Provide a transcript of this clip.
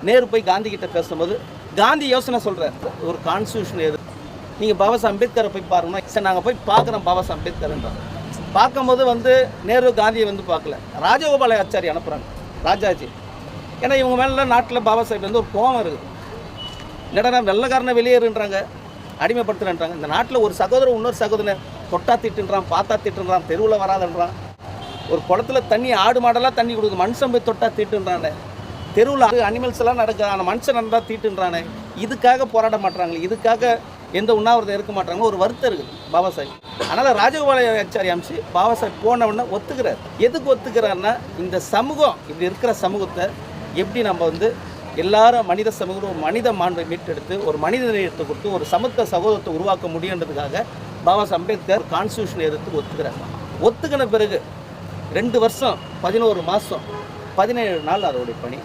நேரு போய் காந்தி கிட்ட பேசும்போது காந்தி யோசனை சொல்கிறார், ஒரு கான்ஸ்டியூஷன் எது, நீங்கள் பாபா சாஹேப் அம்பேத்கரை போய் பாருங்கன்னா, சார் நாங்கள் போய் பார்க்குறோம் பாபா சாஹேப் அம்பேத்கர்ன்றோம். பார்க்கும்போது நேரு காந்தியை பார்க்கல, ராஜகோபாலாச்சாரி அனுப்புகிறாங்க, ராஜாஜி. ஏன்னா இவங்க மேலே நாட்டில் பாபா சாஹேப் ஒரு கோபம் இருக்குது. இல்லைடா வெள்ளைக்காரனை வெளியேறுன்றாங்க, அடிமைப்படுத்துறேன்றாங்க. இந்த நாட்டில் ஒரு சகோதரன் இன்னொரு சகோதரனை தொட்டா திட்டுன்றான், பார்த்தா திட்டுன்றான், தெருவில் வராதுன்றான். ஒரு குளத்துல தண்ணி, ஆடு மாடெல்லாம் தண்ணி கொடுக்குது, மனுஷன் போய் தொட்டா தீட்டுன்றானே. தெருவில் அனிமல்ஸ் எல்லாம் நடக்குது, ஆனால் மனுஷன் நடந்தால் தீட்டுன்றானே. இதுக்காக போராட மாட்டாங்களே, இதுக்காக எந்த உண்ணாவிரதம் இருக்க மாட்டாங்க. ஒரு வருத்தம் இருக்குது பாபா சாஹேப். அதனால் ராஜகோபாலாச்சாரி அம்சி பாபா சாஹேப் போன உடனே ஒத்துக்கிறார். எதுக்கு ஒத்துக்கிறாருன்னா, இந்த சமூகம் இப்படி இருக்கிற சமூகத்தை எப்படி நம்ம எல்லாரும் மனித சமூகம் ஒரு மனித மாண்பை மீட்டெடுத்து ஒரு மனித நேயத்தை கொடுத்து ஒரு சமத்துவ சகோதரத்தை உருவாக்க முடியுன்றதுக்காக பாபா சாஹேப் அம்பேத்கர் கான்ஸ்டியூஷனை எதிர்த்து ஒத்துக்கிறார். ஒத்துக்கின பிறகு 2 வருஷம் 11 மாதம் 17 நாள் அதோடைய பணி.